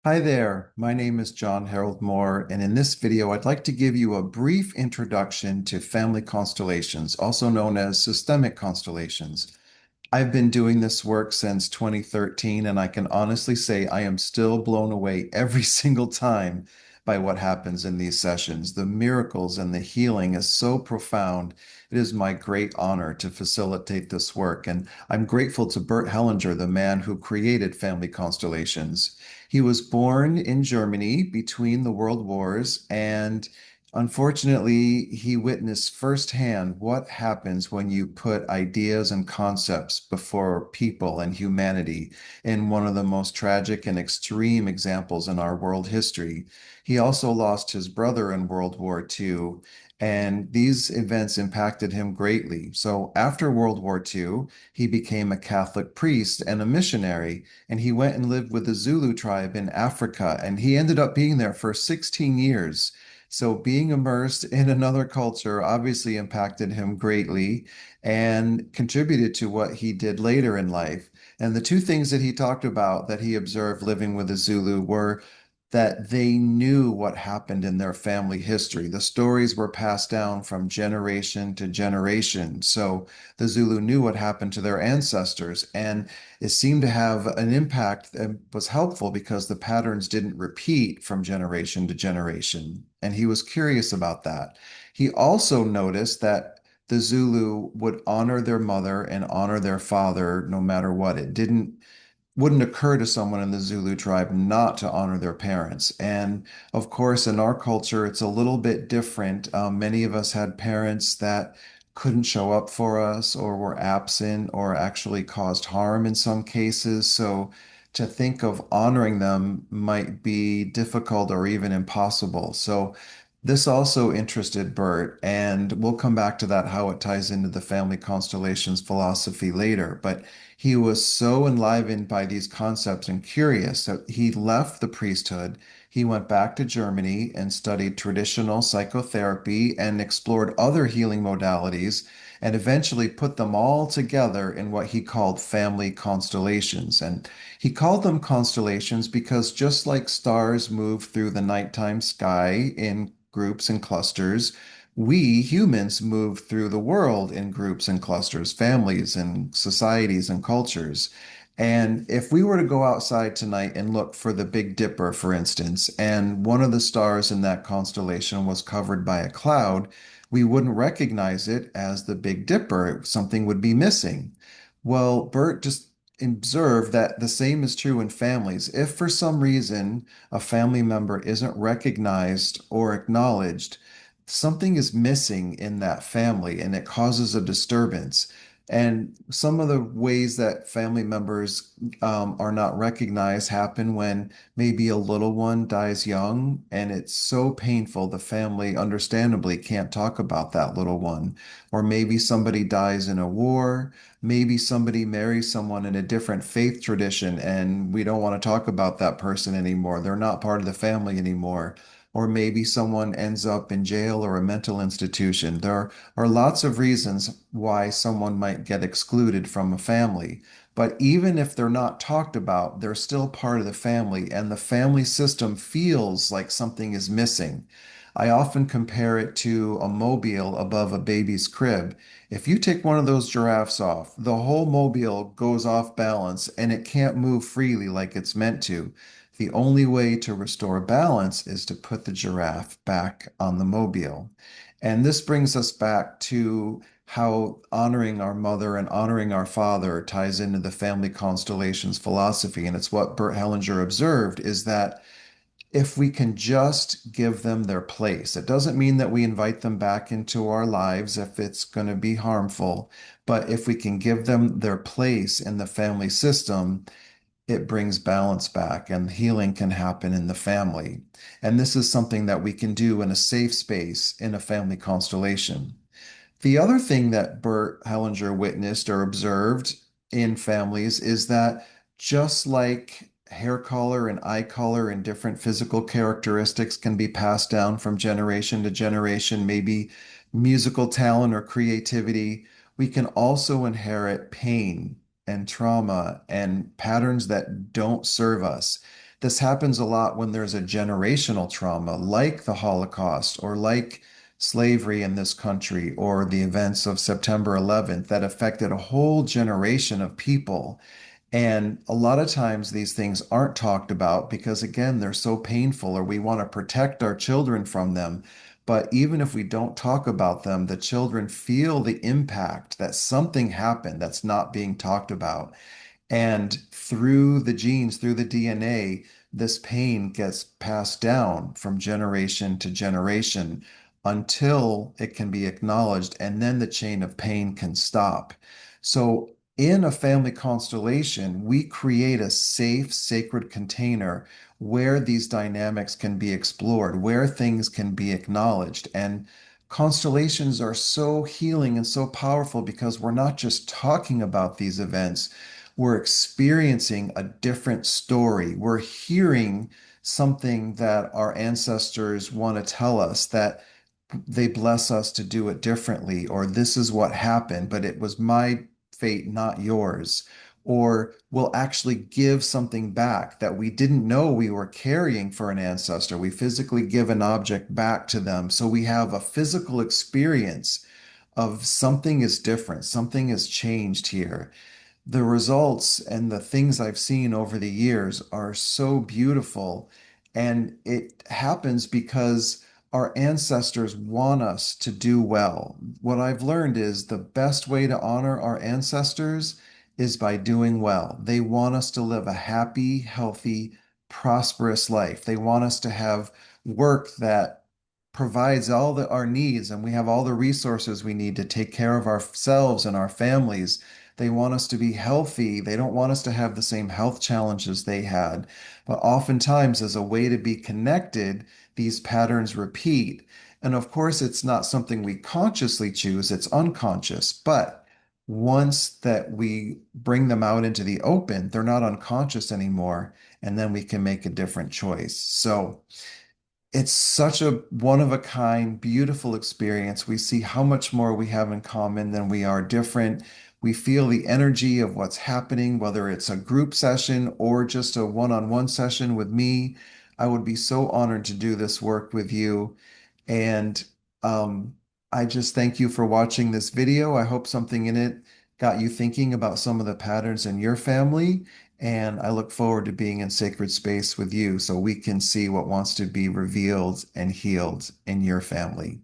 Hi there, my name is John Harold Moore, and in this video, I'd like to give you a brief introduction to family constellations, also known as systemic constellations. I've been doing this work since 2013, and I can honestly say I am still blown away every single time by what happens in these sessions. The miracles and the healing is so profound. It is my great honor to facilitate this work, and I'm grateful to Bert Hellinger, the man who created Family Constellations. He was born in Germany between the world wars, and unfortunately, he witnessed firsthand what happens when you put ideas and concepts before people and humanity in one of the most tragic and extreme examples in our world history. He also lost his brother in World War II, and these events impacted him greatly. So after World War II, he became a Catholic priest and a missionary, and he went and lived with the Zulu tribe in Africa, and he ended up being there for 16 years. So being immersed in another culture obviously impacted him greatly and contributed to what he did later in life. And the two things that he talked about that he observed living with the Zulu were that they knew what happened in their family history. The stories were passed down from generation to generation. So the Zulu knew what happened to their ancestors, and it seemed to have an impact that was helpful because the patterns didn't repeat from generation to generation. And he was curious about that. He also noticed that the Zulu would honor their mother and honor their father no matter what. It wouldn't occur to someone in the Zulu tribe not to honor their parents. And of course, in our culture, it's a little bit different. Many of us had parents that couldn't show up for us or were absent or actually caused harm in some cases. So to think of honoring them might be difficult or even impossible. So this also interested Bert, and we'll come back to that, how it ties into the family constellations philosophy later. But he was so enlivened by these concepts and curious that he left the priesthood. He went back to Germany and studied traditional psychotherapy and explored other healing modalities and eventually put them all together in what he called family constellations. And he called them constellations because just like stars move through the nighttime sky in groups and clusters, we humans move through the world in groups and clusters, families and societies and cultures. And if we were to go outside tonight and look for the Big Dipper, for instance, and one of the stars in that constellation was covered by a cloud, we wouldn't recognize it as the Big Dipper. Something would be missing. Well, Bert just observed that the same is true in families. If for some reason a family member isn't recognized or acknowledged, something is missing in that family and it causes a disturbance. And some of the ways that family members are not recognized happen when maybe a little one dies young and it's so painful, the family understandably can't talk about that little one. Or maybe somebody dies in a war, maybe somebody marries someone in a different faith tradition and we don't want to talk about that person anymore. They're not part of the family anymore. Or maybe someone ends up in jail or a mental institution. There are lots of reasons why someone might get excluded from a family. But even if they're not talked about, they're still part of the family, and the family system feels like something is missing. I often compare it to a mobile above a baby's crib. If you take one of those giraffes off, the whole mobile goes off balance and it can't move freely like it's meant to. The only way to restore balance is to put the giraffe back on the mobile. And this brings us back to how honoring our mother and honoring our father ties into the family constellations philosophy. And it's what Bert Hellinger observed is that if we can just give them their place, it doesn't mean that we invite them back into our lives if it's going to be harmful, but if we can give them their place in the family system, it brings balance back and healing can happen in the family. And this is something that we can do in a safe space in a family constellation. The other thing that Bert Hellinger witnessed or observed in families is that just like hair color and eye color and different physical characteristics can be passed down from generation to generation, maybe musical talent or creativity, we can also inherit pain and trauma and patterns that don't serve us. This happens a lot when there's a generational trauma, like the Holocaust or like slavery in this country or the events of September 11th that affected a whole generation of people. And a lot of times these things aren't talked about because, again, they're so painful or we want to protect our children from them. But even if we don't talk about them, the children feel the impact that something happened that's not being talked about. And through the genes, through the DNA, this pain gets passed down from generation to generation until it can be acknowledged, and then the chain of pain can stop. So, in a family constellation, we create a safe, sacred container where these dynamics can be explored, where things can be acknowledged. And constellations are so healing and so powerful because we're not just talking about these events, we're experiencing a different story. We're hearing something that our ancestors want to tell us, that they bless us to do it differently, or this is what happened, but it was my fate, not yours. Or we'll actually give something back that we didn't know we were carrying for an ancestor. We physically give an object back to them. So we have a physical experience of something is different, something has changed here. The results and the things I've seen over the years are so beautiful. And it happens because our ancestors want us to do well. What I've learned is the best way to honor our ancestors is by doing well. They want us to live a happy, healthy, prosperous life. They want us to have work that provides our needs, and we have all the resources we need to take care of ourselves and our families. They want us to be healthy. They don't want us to have the same health challenges they had. But oftentimes, as a way to be connected, these patterns repeat. And of course, it's not something we consciously choose, it's unconscious. But once that we bring them out into the open, they're not unconscious anymore. And then we can make a different choice. So, it's such a one of a kind, beautiful experience. We see how much more we have in common than we are different. We feel the energy of what's happening, whether it's a group session or just a one-on-one session with me. I would be so honored to do this work with you. And um, I just thank you for watching this video. I hope something in it got you thinking about some of the patterns in your family. And I look forward to being in sacred space with you so we can see what wants to be revealed and healed in your family.